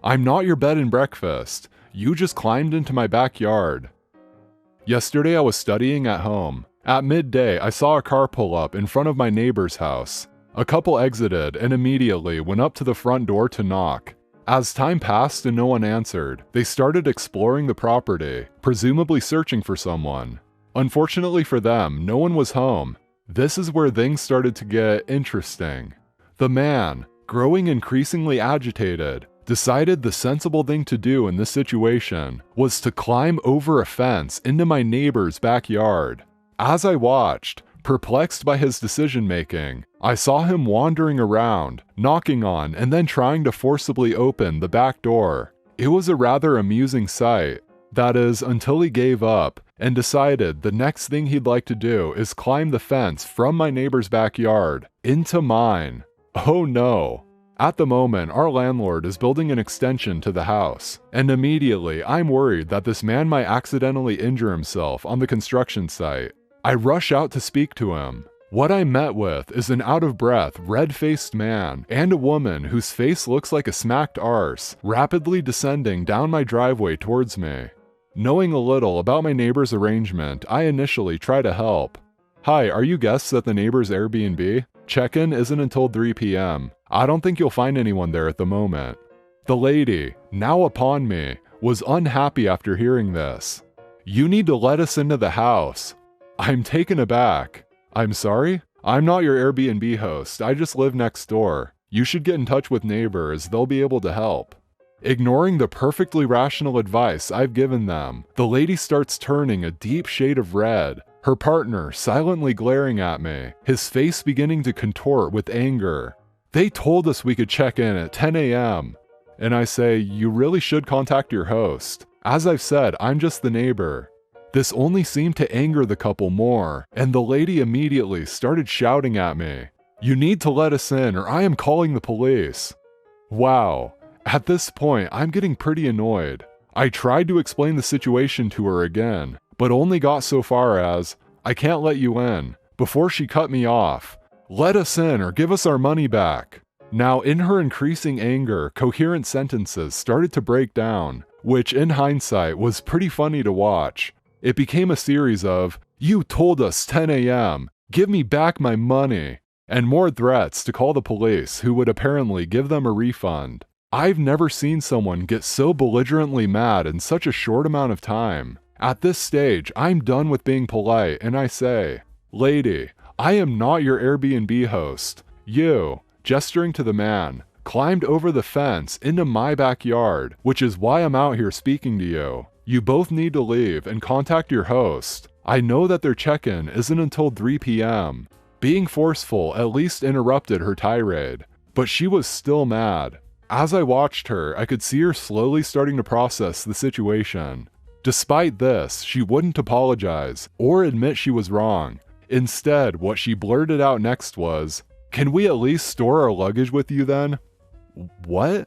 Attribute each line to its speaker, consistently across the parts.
Speaker 1: I'm not your bed and breakfast. You just climbed into my backyard. Yesterday I was studying at home. At midday, I saw a car pull up in front of my neighbor's house. A couple exited and immediately went up to the front door to knock. As time passed and no one answered, they started exploring the property, presumably searching for someone. Unfortunately for them, no one was home. This is where things started to get interesting. The man, growing increasingly agitated, decided the sensible thing to do in this situation was to climb over a fence into my neighbor's backyard. As I watched, perplexed by his decision-making, I saw him wandering around, knocking on and then trying to forcibly open the back door. It was a rather amusing sight. That is, until he gave up and decided the next thing he'd like to do is climb the fence from my neighbor's backyard into mine. Oh no. At the moment, our landlord is building an extension to the house, and immediately I'm worried that this man might accidentally injure himself on the construction site. I rush out to speak to him. What I met with is an out-of-breath, red-faced man and a woman whose face looks like a smacked arse, rapidly descending down my driveway towards me. Knowing a little about my neighbor's arrangement, I initially try to help. Hi, are you guests at the neighbor's Airbnb? Check-in isn't until 3 p.m. I don't think you'll find anyone there at the moment. The lady, now upon me, was unhappy after hearing this. You need to let us into the house. I'm taken aback. I'm sorry? I'm not your Airbnb host, I just live next door. You should get in touch with neighbors, they'll be able to help. Ignoring the perfectly rational advice I've given them, the lady starts turning a deep shade of red, her partner silently glaring at me, his face beginning to contort with anger. They told us we could check in at 10 a.m. And I say, you really should contact your host. As I've said, I'm just the neighbor. This only seemed to anger the couple more, and the lady immediately started shouting at me. You need to let us in or I am calling the police. Wow. At this point, I'm getting pretty annoyed. I tried to explain the situation to her again, but only got so far as, I can't let you in, before she cut me off. Let us in or give us our money back. Now, in her increasing anger, coherent sentences started to break down, which in hindsight was pretty funny to watch. It became a series of, you told us 10 a.m., give me back my money, and more threats to call the police who would apparently give them a refund. I've never seen someone get so belligerently mad in such a short amount of time. At this stage, I'm done with being polite and I say, lady, I am not your Airbnb host. You, gesturing to the man, climbed over the fence into my backyard, which is why I'm out here speaking to you. You both need to leave and contact your host. I know that their check-in isn't until 3 p.m. Being forceful at least interrupted her tirade, but she was still mad. As I watched her, I could see her slowly starting to process the situation. Despite this, she wouldn't apologize or admit she was wrong. Instead, what she blurted out next was, "Can we at least store our luggage with you then?" What?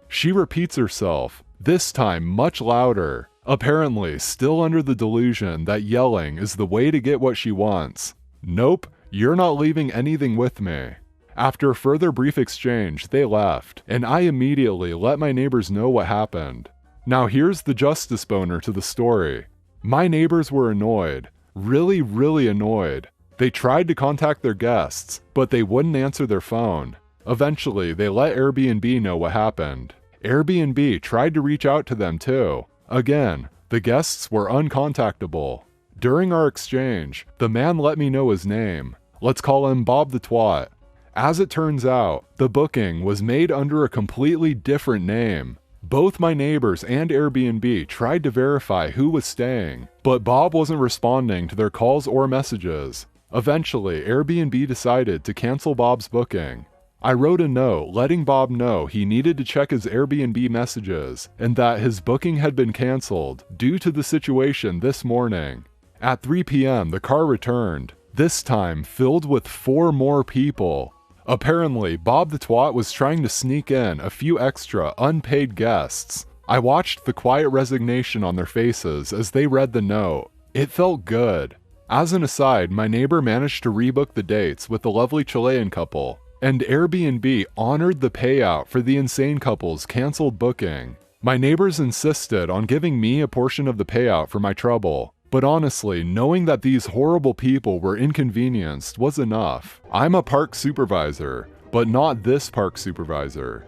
Speaker 1: She repeats herself, this time much louder, apparently still under the delusion that yelling is the way to get what she wants. Nope, you're not leaving anything with me. After a further brief exchange, they left, and I immediately let my neighbors know what happened. Now here's the justice boner to the story. My neighbors were annoyed, really annoyed. They tried to contact their guests, but they wouldn't answer their phone. Eventually, they let Airbnb know what happened. Airbnb tried to reach out to them too. Again, the guests were uncontactable. During our exchange, the man let me know his name. Let's call him Bob the Twat. As it turns out, the booking was made under a completely different name. Both my neighbors and Airbnb tried to verify who was staying, but Bob wasn't responding to their calls or messages. Eventually, Airbnb decided to cancel Bob's booking. I wrote a note letting Bob know he needed to check his Airbnb messages and that his booking had been canceled due to the situation this morning. At 3 p.m., the car returned, this time filled with 4 more people. Apparently, Bob the Twat was trying to sneak in a few extra, unpaid guests. I watched the quiet resignation on their faces as they read the note. It felt good. As an aside, my neighbor managed to rebook the dates with the lovely Chilean couple. And Airbnb honored the payout for the insane couple's canceled booking. My neighbors insisted on giving me a portion of the payout for my trouble. But honestly, knowing that these horrible people were inconvenienced was enough. I'm a park supervisor, but not this park supervisor.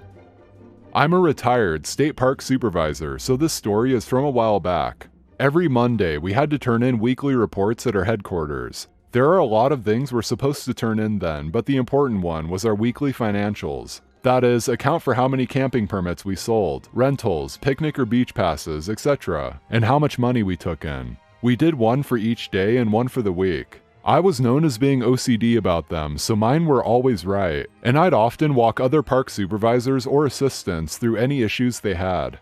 Speaker 1: I'm a retired state park supervisor, so this story is from a while back. Every Monday, we had to turn in weekly reports at our headquarters. There are a lot of things we're supposed to turn in then, but the important one was our weekly financials. That is, account for how many camping permits we sold, rentals, picnic or beach passes, etc., and how much money we took in. We did one for each day and one for the week. I was known as being OCD about them, so mine were always right, and I'd often walk other park supervisors or assistants through any issues they had.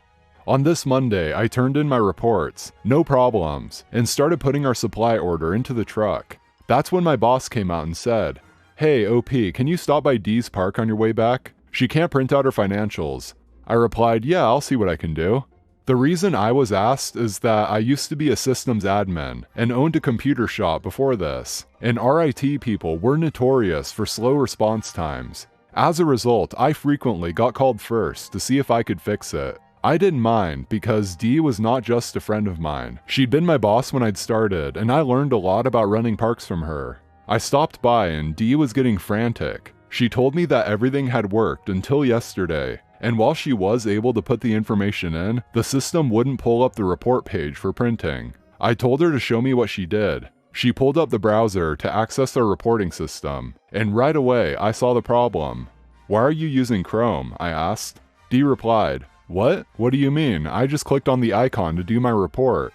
Speaker 1: On this Monday, I turned in my reports, no problems, and started putting our supply order into the truck. That's when my boss came out and said, "Hey, OP, can you stop by Dee's Park on your way back? She can't print out her financials." I replied, "Yeah, I'll see what I can do." The reason I was asked is that I used to be a systems admin and owned a computer shop before this, and our IT people were notorious for slow response times. As a result, I frequently got called first to see if I could fix it. I didn't mind because Dee was not just a friend of mine. She'd been my boss when I'd started, and I learned a lot about running parks from her. I stopped by and Dee was getting frantic. She told me that everything had worked until yesterday, and while she was able to put the information in, the system wouldn't pull up the report page for printing. I told her to show me what she did. She pulled up the browser to access our reporting system, and right away I saw the problem. "Why are you using Chrome?" I asked. Dee replied, "What? What do you mean? I just clicked on the icon to do my report."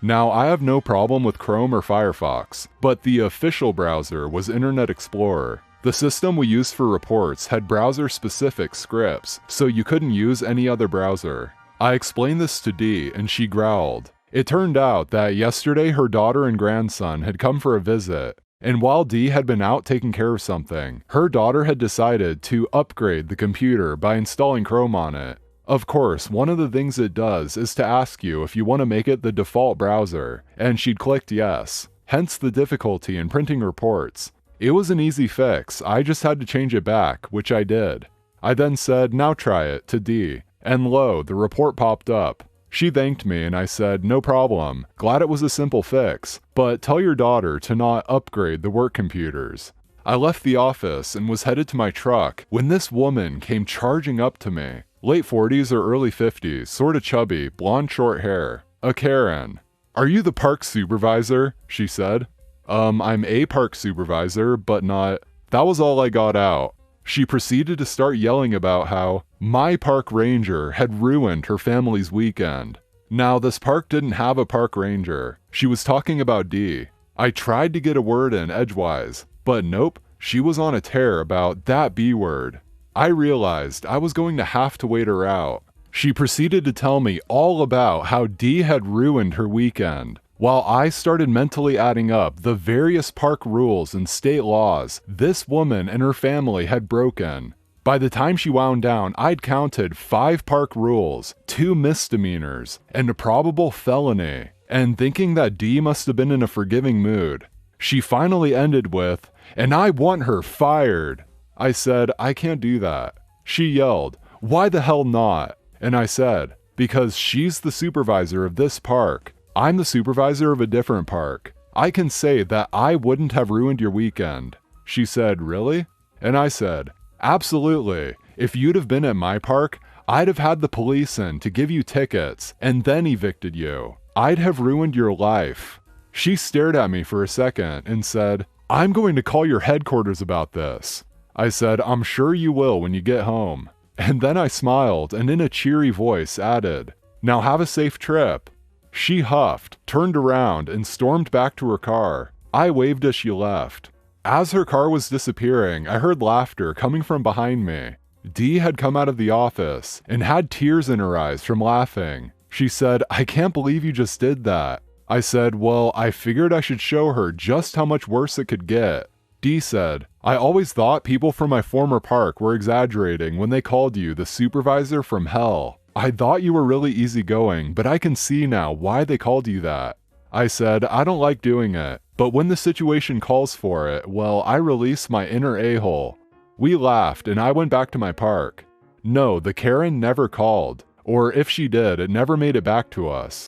Speaker 1: Now, I have no problem with Chrome or Firefox, but the official browser was Internet Explorer. The system we used for reports had browser-specific scripts, so you couldn't use any other browser. I explained this to Dee, and she growled. It turned out that yesterday her daughter and grandson had come for a visit, and while Dee had been out taking care of something, her daughter had decided to upgrade the computer by installing Chrome on it. Of course, one of the things it does is to ask you if you want to make it the default browser, and she'd clicked yes, hence the difficulty in printing reports. It was an easy fix, I just had to change it back, which I did. I then said, "Now try it," to Dee, and lo, the report popped up. She thanked me and I said, "No problem, glad it was a simple fix, but tell your daughter to not upgrade the work computers." I left the office and was headed to my truck when this woman came charging up to me. Late 40s or early 50s, sorta chubby, blonde short hair. A Karen. "Are you the park supervisor?" she said. I'm a park supervisor, but not." That was all I got out. She proceeded to start yelling about how my park ranger had ruined her family's weekend. Now, this park didn't have a park ranger. She was talking about Dee. I tried to get a word in edgewise, but nope, she was on a tear about that B word. I realized I was going to have to wait her out. She proceeded to tell me all about how Dee had ruined her weekend, while I started mentally adding up the various park rules and state laws this woman and her family had broken. By the time she wound down, I'd counted 5 park rules, 2 misdemeanors, and a probable felony, and thinking that Dee must have been in a forgiving mood, she finally ended with, "And I want her fired." I said, "I can't do that." She yelled, "Why the hell not?" And I said, "Because she's the supervisor of this park. I'm the supervisor of a different park. I can say that I wouldn't have ruined your weekend." She said, "Really?" And I said, "Absolutely. If you'd have been at my park, I'd have had the police in to give you tickets and then evicted you. I'd have ruined your life." She stared at me for a second and said, "I'm going to call your headquarters about this." I said, "I'm sure you will when you get home." And then I smiled and in a cheery voice added, "Now have a safe trip." She huffed, turned around, and stormed back to her car. I waved as she left. As her car was disappearing, I heard laughter coming from behind me. Dee had come out of the office and had tears in her eyes from laughing. She said, "I can't believe you just did that." I said, "Well, I figured I should show her just how much worse it could get." Dee said, "I always thought people from my former park were exaggerating when they called you the supervisor from hell. I thought you were really easygoing, but I can see now why they called you that." I said, "I don't like doing it, but when the situation calls for it, well, I release my inner a-hole." We laughed and I went back to my park. No, the Karen never called, or if she did, it never made it back to us.